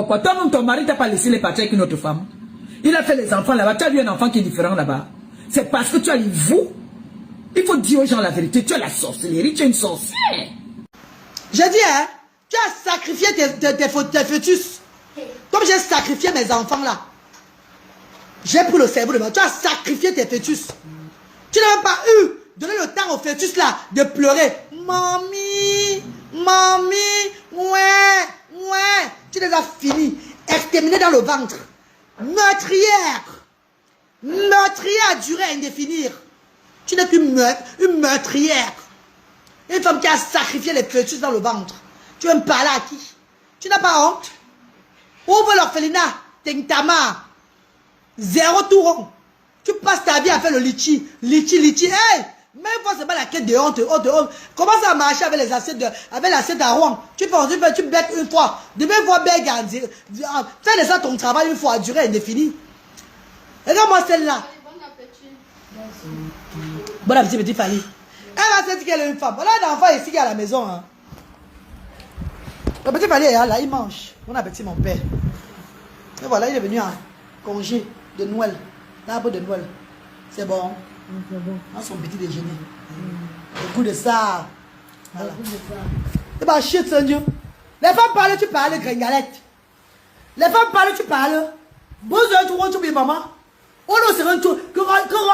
Pourquoi toi-même, ton mari t'a pas laissé les partir avec une autre femme? Il a fait les enfants là-bas. Tu as vu un enfant qui est différent là-bas. C'est parce que tu as les vous. Il faut dire aux gens la vérité. Tu as la sorcellerie, tu es une sorcière. J'ai dit, hein, tu as sacrifié tes fœtus. Comme j'ai sacrifié mes enfants là. J'ai pris le cerveau de moi. Tu as sacrifié tes fœtus. Tu n'as même pas eu donné le temps aux fœtus là de pleurer. Mamie, mamie, ouais. Tu les as finis. Exterminés dans le ventre. Meurtrière. Meurtrière à durée indéfinir. Tu n'es qu'une meurtrière. Une femme qui a sacrifié les fœtus dans le ventre. Tu veux me parler à qui? Tu n'as pas honte? Ouvre l'orphelinat. Tentama. Zéro tout rond. Tu passes ta vie à faire le litchi. Litchi. Hey! Même fois, c'est pas la quête de honte. Comment ça marche avec les assiettes avec l'assiette à Rouen? Tu bêtes une fois. Demain, voir bête. Fais déjà ton travail une fois à durée indéfinie. Regarde-moi celle-là. Bon appétit, petit Fanny. Elle va se dire qu'elle est une femme. Voilà un enfant ici qui est à la maison. Hein. Le petit Fanny est là, il mange. Bon appétit, mon père. Et voilà, il est venu en congé de Noël. L'arbre de Noël. C'est bon. C'est bon. Dans son petit déjeuner. Le goût de ça. Voilà. Le goût de ça. C'est pas shit, c'est Dieu. Les femmes parlent, tu parles, gringalette. Les femmes parlent, tu parles. Besoin de tout bien, maman. On ne sait rien tout. Quand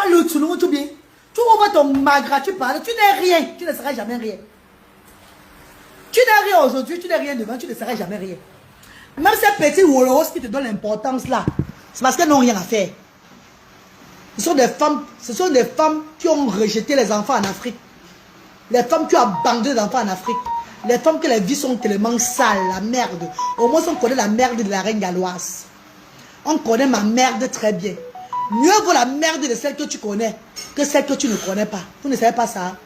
le tout bien. Tu ouvres ton magra, tu parles, tu n'es rien. Tu ne seras jamais rien. Tu n'es rien aujourd'hui, tu n'es rien demain, tu ne seras jamais rien. Même ces petits Wolos qui te donnent l'importance là, c'est parce qu'elles n'ont rien à faire. Ce sont des femmes qui ont rejeté les enfants en Afrique. Les femmes qui ont abandonné les enfants en Afrique. Les femmes que les vies sont tellement sales, la merde. Au moins on connaît la merde de la reine galloise. On connaît ma merde très bien. Mieux vaut la merde de celle que tu connais que celle que tu ne connais pas. Vous ne savez pas ça.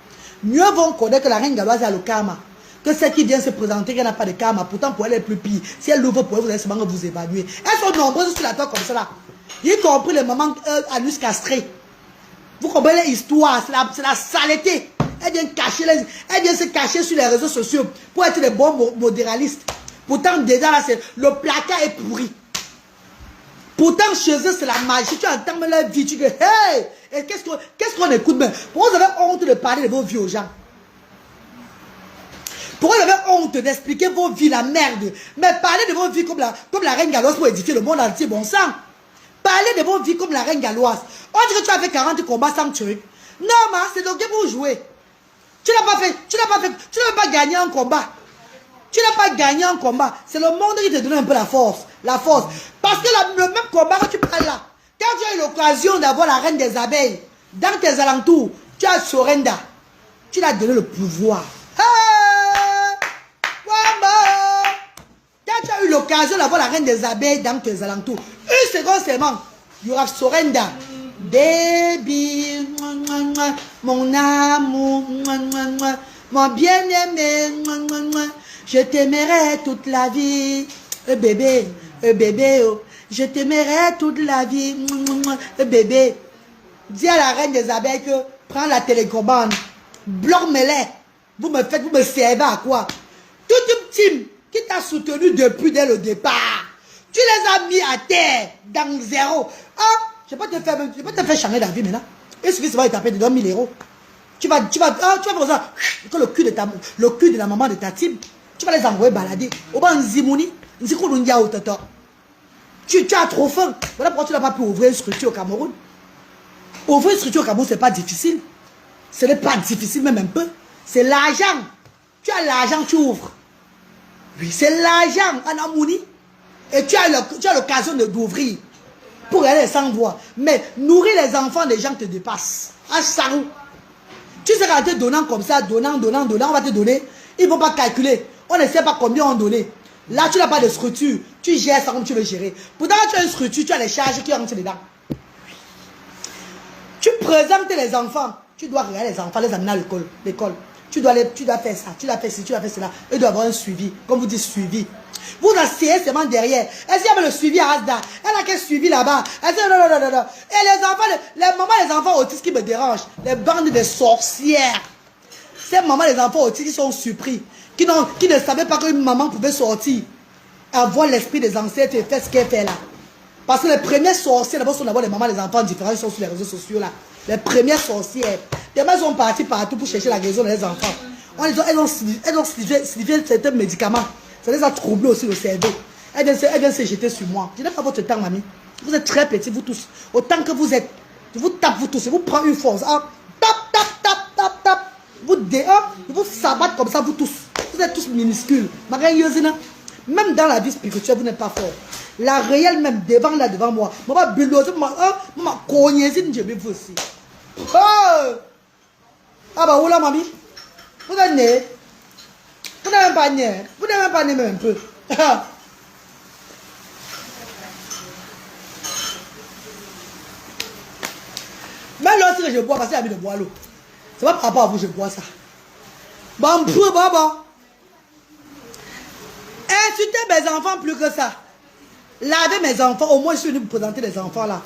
Mieux vaut on connaît que la reine galloise a le karma que celle qui vient se présenter qu'elle n'a pas de karma. Pourtant pour elle est plus pire. Si elle l'ouvre pour elle, vous allez seulement vous évanouir. Elles sont nombreuses sur la terre comme ça là. Y compris les mamans anus castrés. Vous comprenez l'histoire, c'est la saleté. Elle vient se cacher sur les réseaux sociaux pour être des bons modéralistes. Pourtant déjà là, le placard est pourri. Pourtant, chez eux, c'est la magie. Tu entends leur vie, tu dis, hey! Et qu'est-ce qu'on écoute même? Pourquoi vous avez honte de parler de vos vies aux gens? Pourquoi vous avez honte d'expliquer vos vies, la merde? Mais parlez de vos vies comme la reine galloise pour édifier le monde entier, bon sang. Parlez de vos vies comme la reine galloise. On dit que tu as fait 40 combats sans truc. Non, mais c'est donc pour jouer. Tu n'as pas gagné un combat. Tu n'as pas gagné un combat. C'est le monde qui te donne un peu la force. La force. Parce que le même combat que tu parles là, quand tu as eu l'occasion d'avoir la reine des abeilles dans tes alentours, tu as Sorenda. Tu lui as donné le pouvoir. Quand tu as eu l'occasion d'avoir la reine des abeilles dans tes alentours, une seconde seulement, il y aura Sorenda. Baby, mon amour, mon bien-aimé, je t'aimerai toute la vie. Bébé, oh, je t'aimerai toute la vie. Bébé, dis à la reine des abeilles que prends la télécommande, bloque-les. Vous me servez à quoi? Toute une team qui t'a soutenu depuis dès le départ, tu les as mis à terre dans zéro. Ah, je peux te faire changer d'avis maintenant. Il suffit seulement de taper dedans 1000 euros. Tu vas faire ça. Que le cul de la maman de ta team, tu vas les envoyer balader. Au bas, Zimouni, tu as trop faim. Voilà pourquoi tu n'as pas pu ouvrir une structure au Cameroun. Ouvrir une structure au Cameroun, ce n'est pas difficile. Ce n'est pas difficile, même un peu. C'est l'argent. Tu as l'argent, tu ouvres. Oui, c'est l'argent, en Amouni. Et tu as l'occasion d'ouvrir. Pour aller sans voix. Mais nourrir les enfants des gens te dépasse. À Sarou. Tu seras te donnant comme ça, donnant, on va te donner. Ils ne vont pas calculer. On ne sait pas combien on donné. Là, tu n'as pas de structure. Tu gères ça comme tu veux gérer. Pourtant, tu as une structure, tu as les charges qui rentrent dedans. Tu présentes les enfants. Tu dois regarder les enfants, les amener à l'école. Tu dois faire ça, tu dois faire ci, tu dois faire cela. Ils doivent avoir un suivi. Comme vous dites, suivi. Vous asseyez seulement derrière. Est-ce qu'il y a le suivi à Asda? Elle a quel suivi là-bas? Non. Et les enfants, les mamans, les enfants autistes qui me dérangent. Les bandes de sorcières. Ces mamans, les enfants autistes qui sont surpris. Qui ne savaient pas qu'une maman pouvait sortir. avoir l'esprit des ancêtres et faire ce qu'elle fait là. Parce que les premières sorcières, d'abord, sont d'abord les mamans, les enfants différents, ils sont sur les réseaux sociaux là. Les premières sorcières. Tellement elles sont parties partout pour chercher la guérison des enfants. Elles ont signifié certains médicaments. Ça les a troublés aussi le cerveau. Elles viennent se jeter sur moi. Je n'ai pas votre temps, mamie. Vous êtes très petits, vous tous. Autant que vous êtes. Je vous tape, vous tous. Je vous prends une force. Ah, tap. Je vous sabatte comme ça, vous tous. Vous êtes tous minuscules. Même dans la vie spirituelle, vous n'êtes pas fort. La réelle même, devant moi. Je vais bulldozer, je vais cogner, je vais vous aussi. Oh! Ah bah, oula, mamie. Vous êtes né. Vous n'avez même pas né. Vous n'avez même pas né même un peu. Même lorsque je bois, parce qu'il y a mis de boire l'eau. C'est pas par rapport à vous, je bois ça. Bon, insulter mes enfants plus que ça. Laver mes enfants, au moins je suis venu vous présenter les enfants là.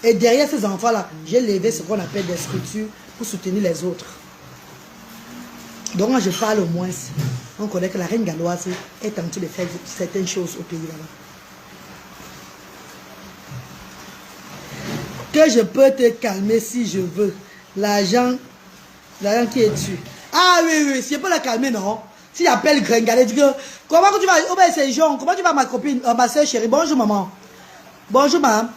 Et derrière ces enfants là, j'ai levé ce qu'on appelle des structures pour soutenir les autres. Donc quand je parle au moins, on connaît que la reine galloise est en train de faire certaines choses au pays là-bas. Que je peux te calmer si je veux. L'argent qui est tu. Ah oui, si je peux la calmer, non. Si j'appelle Grengalé, je dis que, comment tu vas, oh ben c'est Jean, comment tu vas ma copine, ma soeur chérie, bonjour maman. Bonjour maman.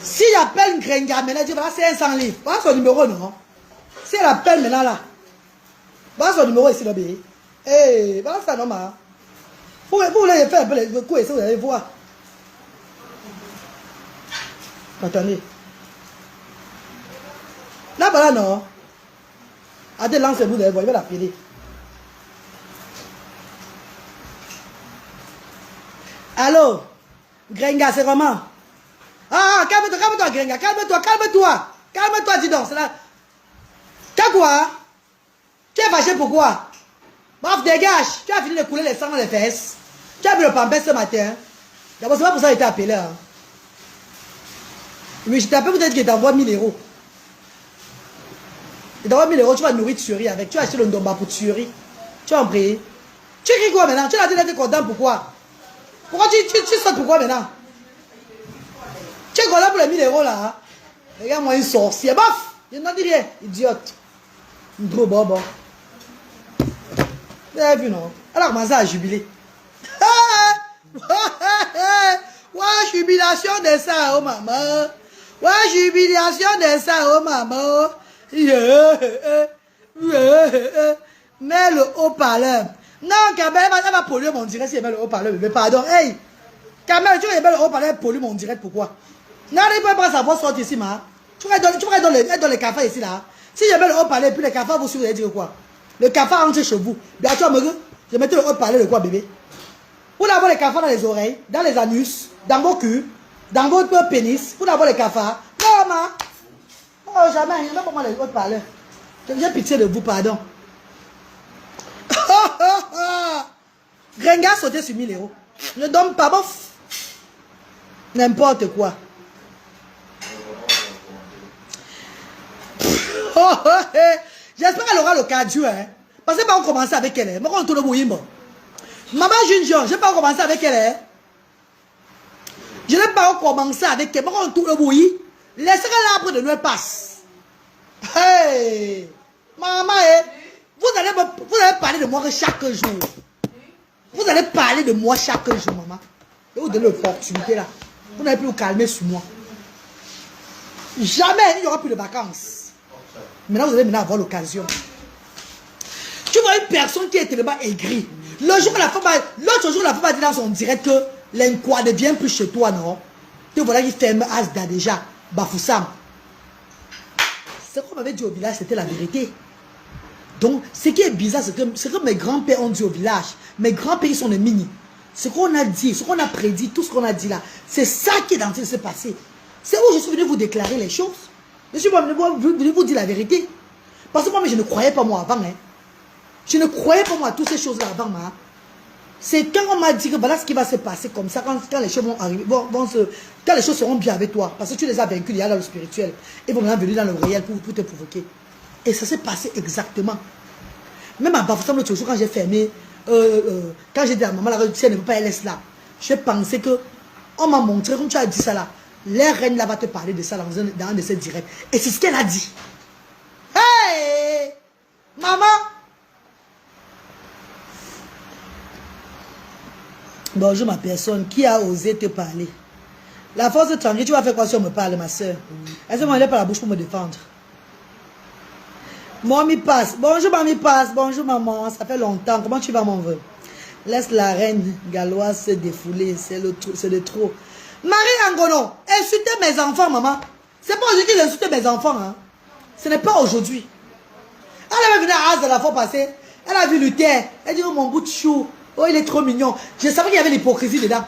Si j'appelle Grengalé, je dis voilà c'est 500 livres. Voilà son numéro, non. Si elle appelle maintenant là, voilà son numéro ici, là, bé. Eh, voilà ça, non, maman. Vous voulez faire un peu les coups et ça, vous allez voir. Attendez. Là, voilà, non. Attendez, lancez-vous, vous allez voir, il va l'appeler. Allô? Grenga, c'est comment? Ah, calme-toi, Grenga, calme-toi, dis donc, c'est là. T'as quoi? Tu es fâché pourquoi? Bref, dégage, tu as fini de couler les sangs dans les fesses. Tu as vu le pampès ce matin. D'abord, c'est pas pour ça que tu as appelé, hein. Oui, je t'appelle peut-être que t'envoie 1000 €. Et t'envoies 1000 €, tu vas nourrir tuerie avec. Tu vas acheter le ndomba pour tuerie. Tu vas en prier. Tu écris quoi maintenant? Tu as dit d'être content, pourquoi? Pourquoi tu sautes pourquoi maintenant? Tu es content pour les 1000 € là. Hein? Regarde-moi une sorcière. Bof! Je n'en dis rien. Idiote. Gros bobo. Vous avez vu, non? Elle a commencé à jubiler. Ouais, jubilation de ça, oh maman. Ouais, jubilation de ça, oh maman. Mets le haut-parleur. Non, Kamel, elle va polluer mon direct si elle met le haut-parleur, bébé. Pardon. Hey, Kamel, tu veux mettre le haut-parleur, polluer mon direct, pourquoi? Non, il ne peut pas savoir sortir ici, ma. Tu vas dans les cafards ici, là. Si je mets le haut-parleur, puis les cafards, vous allez dire quoi? Le cafard entre chez vous. Bien, tu vas me dire, je mettais le haut-parleur de quoi, bébé? Vous avez les cafards dans les oreilles, dans les anus, dans vos culs, dans votre pénis. Vous avez les cafards. Non, ma. Oh, jamais. Il n'y a pas moi les haut-parleurs. J'ai pitié de vous, pardon. Grenga sauté sur 1000 €. Ne donne pas, bof. N'importe quoi. J'espère qu'elle aura le cardio, hein. Parce que on commence avec elle. Hein. On tourne au Maman Junior, je n'ai pas commencé avec elle. Hein. Je n'ai pas commencé avec elle. On tourne au laissez l'arbre de Noël passe. Hey, maman, hein. Vous allez parler de moi chaque jour. Vous allez parler de moi chaque jour, maman. Et vous donnez l'opportunité là. Vous n'allez plus vous calmer sur moi. Jamais il n'y aura plus de vacances. Maintenant, vous allez maintenant avoir l'occasion. Tu vois une personne qui est tellement aigrie. L'autre jour, la femme a dit dans son direct que l'inquoi ne vient plus chez toi, non? Tu voilà qu'il ferme Asda déjà. Bafoussam. Ce qu'on m'avait dit au village, c'était la vérité. Donc, ce qui est bizarre, c'est que mes grands-pères ont dit au village. Mes grands-pères sont des mini. Ce qu'on a dit, ce qu'on a prédit, tout ce qu'on a dit là, c'est ça qui est en train de se passer. C'est où je suis venu vous déclarer les choses. Je suis venu vous dire la vérité. Parce que moi, je ne croyais pas moi avant. Hein. Je ne croyais pas moi à toutes ces choses-là avant. Hein. C'est quand on m'a dit que voilà ce qui va se passer comme ça, quand les choses vont arriver, quand les choses seront bien avec toi. Parce que tu les as vaincus déjà dans le spirituel. Ils vont maintenant venir dans le réel pour te provoquer. Et ça s'est passé exactement. Même à Bafoussam, l'autre jour, quand j'ai fermé quand j'ai dit à maman, si elle ne veut pas, elle laisse là. Je pensais que, on m'a montré, comme tu as dit ça là, les reines là va te parler de ça dans un de ses directs. Et c'est ce qu'elle a dit. Hey! Maman! Bonjour ma personne, qui a osé te parler? La force tranquille, tu vas faire quoi si on me parle, ma soeur? Est-ce que moi, elle n'est pas la bouche pour me défendre? Mamie passe. Bonjour, mamie passe. Bonjour, maman. Ça fait longtemps. Comment tu vas, mon vœu? Laisse la reine galloise se défouler. C'est le trop. Marie Angono, insultez mes enfants, maman. C'est pas aujourd'hui qu'il insulte mes enfants. Hein. Ce n'est pas aujourd'hui. Elle avait venu à As la fois passée. Elle a vu Luther. Elle dit, oh, mon bout de chou. Oh, il est trop mignon. Je savais qu'il y avait l'hypocrisie dedans.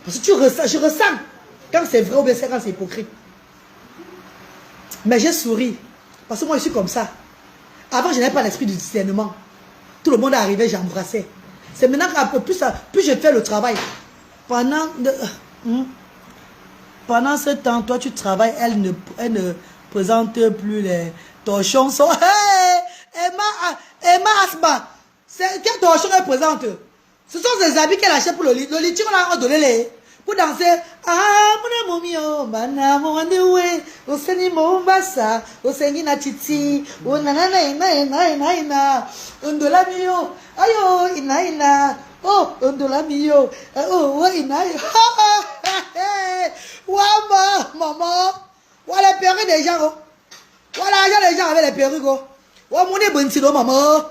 Parce que je ressens quand c'est vrai ou bien c'est quand c'est hypocrite. Mais j'ai souri. Parce que moi, je suis comme ça. Avant, je n'avais pas l'esprit du discernement. Tout le monde arrivait, j'embrassais. C'est maintenant que plus je fais le travail. Pendant ce temps, toi, tu travailles. Elle ne présente plus les torchons. Hey, Emma Asma. Quel torchon elle présente? Ce sont des habits qu'elle achète pour le lit. Le lit, on a donné les. Pour danser, mon mio, mana mon way, au seni mon bassa, au seni na titi, au nanana, ondola mio, ayo ina, oh ondola mio, oh ina, wama, maman, voilà les perruques des gens, voilà l'argent des gens avec les perruques, oh mon bonne maman,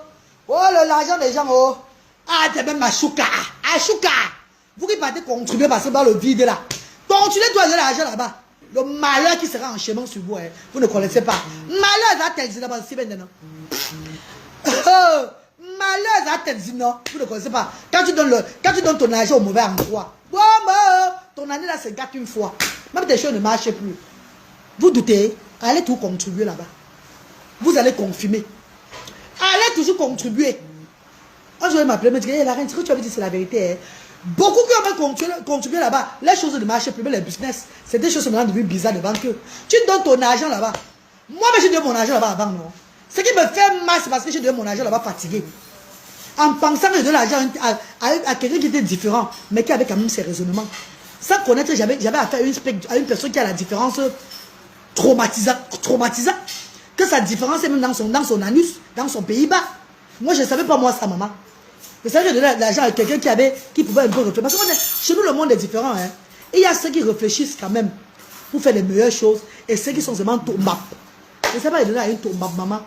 oh l'argent des gens, oh, ah t'es même ma chouka, vous qui partez contribuer parce que dans le vide là. Continuez de donner l'argent là-bas. Le malheur qui sera en chemin sur vous, hein, vous ne connaissez pas. Malheur à tel là-bas, c'est bien non. Malheur à tel non, vous ne connaissez pas. Quand tu donnes ton argent au mauvais endroit, ton année là se gâte une fois. Même tes choses ne marchent plus. Vous doutez, allez tout contribuer là-bas. Vous allez confirmer. Allez toujours contribuer. Quand je vais m'appeler, me dire, la reine, ce que tu avais dit, c'est la vérité. Hein. Beaucoup qui ont contribué là-bas, les choses ne marchaient plus, mais les business, c'est des choses maintenant devenues bizarres devant eux. Tu donnes ton argent là-bas. Moi, j'ai donné mon argent là-bas avant, non. Ce qui me fait mal, c'est parce que j'ai donné mon argent là-bas fatigué. En pensant que je donne l'argent à quelqu'un qui était différent, mais qui avait quand même ses raisonnements. Sans connaître, j'avais affaire à une personne qui a la différence traumatisante. Que sa différence est même dans son anus, dans son Pays-Bas. Moi, je ne savais pas moi ça, maman. Mais ça, j'ai donné l'argent à quelqu'un qui pouvait un peu réfléchir. Parce que chez nous, le monde est différent. Hein. Et il y a ceux qui réfléchissent quand même pour faire les meilleures choses. Et ceux qui sont seulement tombap. Je ne sais pas, il donner à une tombap, maman.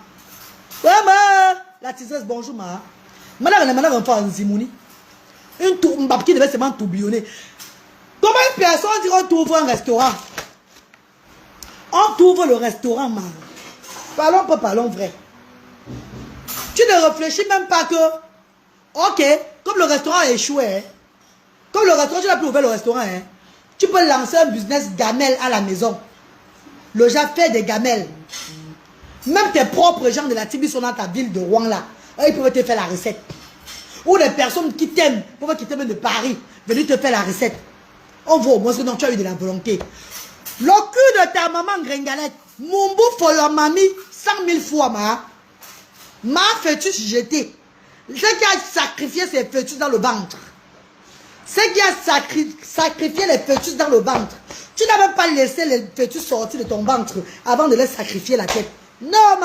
Ouais, maman. La tiseuse, bonjour, maman. Madame, on en Zimouni. Une tombap qui devait seulement tourbillonner. Comment une personne dit on t'ouvre un restaurant? On t'ouvre le restaurant, maman. Parlons vrai. Tu ne réfléchis même pas que... Ok, comme le restaurant a échoué, hein, comme le restaurant, tu n'as plus ouvert le restaurant, hein, tu peux lancer un business gamelle à la maison. Le gens fait des gamelles. Même tes propres gens de la Tibi sont dans ta ville de Rouen là. Ils peuvent te faire la recette. Ou des personnes qui t'aiment, peuvent quitter même de Paris, venir te faire la recette. On voit au moins que non, tu as eu de la volonté. Le cul de ta maman gringalette, mon bout pour la mamie, 100 000 fois, ma fœtus jeté. Ce qui a sacrifié ses fœtus dans le ventre. Ce qui a sacrifié les fœtus dans le ventre. Tu n'as même pas laissé les fœtus sortir de ton ventre avant de les sacrifier la tête. Non,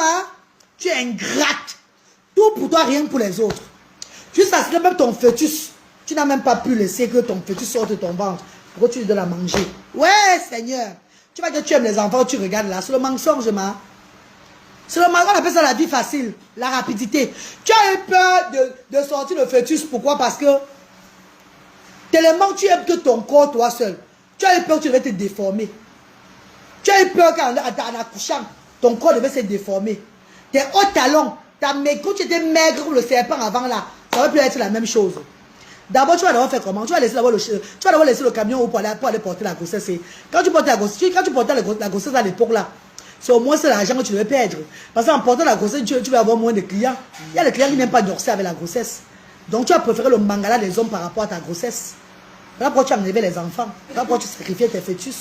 tu es ingrate. Tout pour toi, rien pour les autres. Jusqu'à ce que même ton fœtus, tu n'as même pas pu laisser que ton fœtus sorte de ton ventre. Pourquoi tu dois la manger? Ouais, Seigneur. Tu vas dire que tu aimes les enfants, tu regardes là. C'est le mensonge, c'est le mensonge, on appelle ça la vie facile, la rapidité. Tu as eu peur de sortir le fœtus. Pourquoi? Parce que tellement tu aimes que ton corps, toi seul. Tu as eu peur que tu devais te déformer. Tu as eu peur qu'en accouchant, ton corps devait se déformer. Tes hauts talons, quand tu étais maigre comme le serpent avant là, ça va plus être la même chose. D'abord, tu vas d'abord faire comment? Tu vas d'abord laisser le camion pour aller porter la grossesse. Quand tu portais la grossesse à l'époque là, c'est au moins l'argent que tu devais perdre. Parce qu'en portant la grossesse, tu vas avoir moins de clients. Il y a des clients qui n'aiment pas dorser avec la grossesse. Donc tu as préféré le mangala des hommes par rapport à ta grossesse. Voilà pourquoi tu as enlevé les enfants. Voilà pourquoi tu sacrifiais tes fœtus.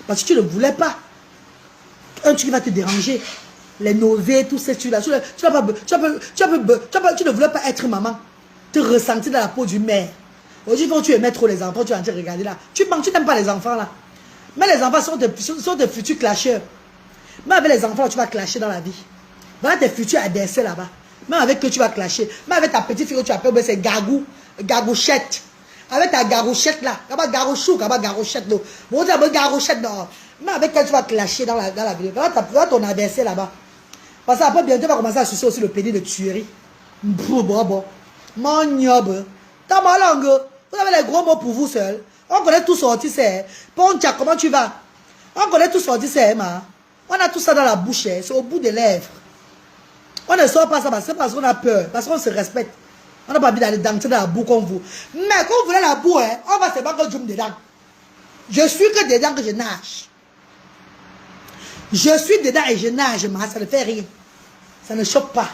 Parce que tu ne voulais pas. Un truc qui va te déranger. Les nausées, tout ça, tu ne voulais pas être maman. te ressentir dans la peau du mère. Aujourd'hui, quand tu aimais trop les enfants, tu es en train de regarder là. Tu n'aimes pas les enfants là. Mais les enfants sont de futurs clasheurs. Mais avec les enfants, là, tu vas clasher dans la vie. Voilà tes futurs adversaires là-bas. Même avec que tu vas clasher. Même avec ta petite fille que tu appelles, c'est Gagou. Gagouchette. Avec ta garouchette là. Là-bas, garouchou, là-bas, garouchette. Bon, tu as garouchette là. Mais avec elle, tu vas clasher dans la vie. Voilà ton adversaire là-bas. Parce qu'après, bientôt, tu vas commencer à sucer aussi le pédé de tuerie. Bon. Mon niobe. Dans ma langue, vous avez les gros mots pour vous seul. On connaît tout sorti, c'est. Pontia, comment tu vas? On connaît tout sorti, c'est, ma. On a tout ça dans la bouche, c'est au bout des lèvres. On ne sort pas ça parce qu'on a peur, parce qu'on se respecte. On n'a pas envie d'aller danser dans la boue comme vous. Mais quand vous voulez la boue, hein, on va se battre comme dedans. Je suis que dedans que je nage. Je suis dedans et je nage, mais ça ne fait rien. Ça ne choque pas.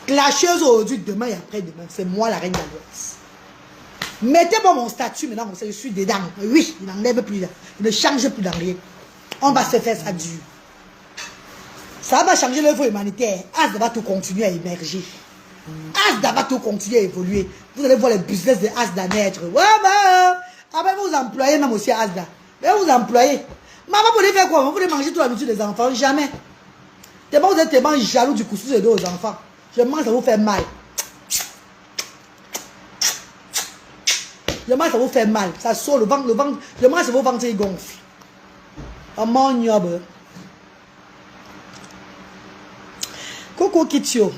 Clasheuse aujourd'hui, demain et après-demain. C'est moi la reine d'Alliance. Mettez-moi mon statut maintenant, je suis dedans. Oui, il n'enlève plus, il ne change plus dans rien. On va se faire ça dur. Ça va changer l'œuvre humanitaire. Asda va tout continuer à émerger. Asda va tout continuer à évoluer. Vous allez voir les business de Asda naître. Ouais, mais après vous employez même aussi Asda. Mais vous employez. Maman, vous voulez faire quoi? Vous voulez manger toute la nourriture des enfants? Jamais. Tellement vous êtes tellement jaloux du couscous et dos aux enfants. Je mange, ça vous fait mal. Je mange, ça vous fait mal. Ça sort le ventre. Je mange, ça vous ventre, il gonfle. Oh mon niobe. Coco Kitio.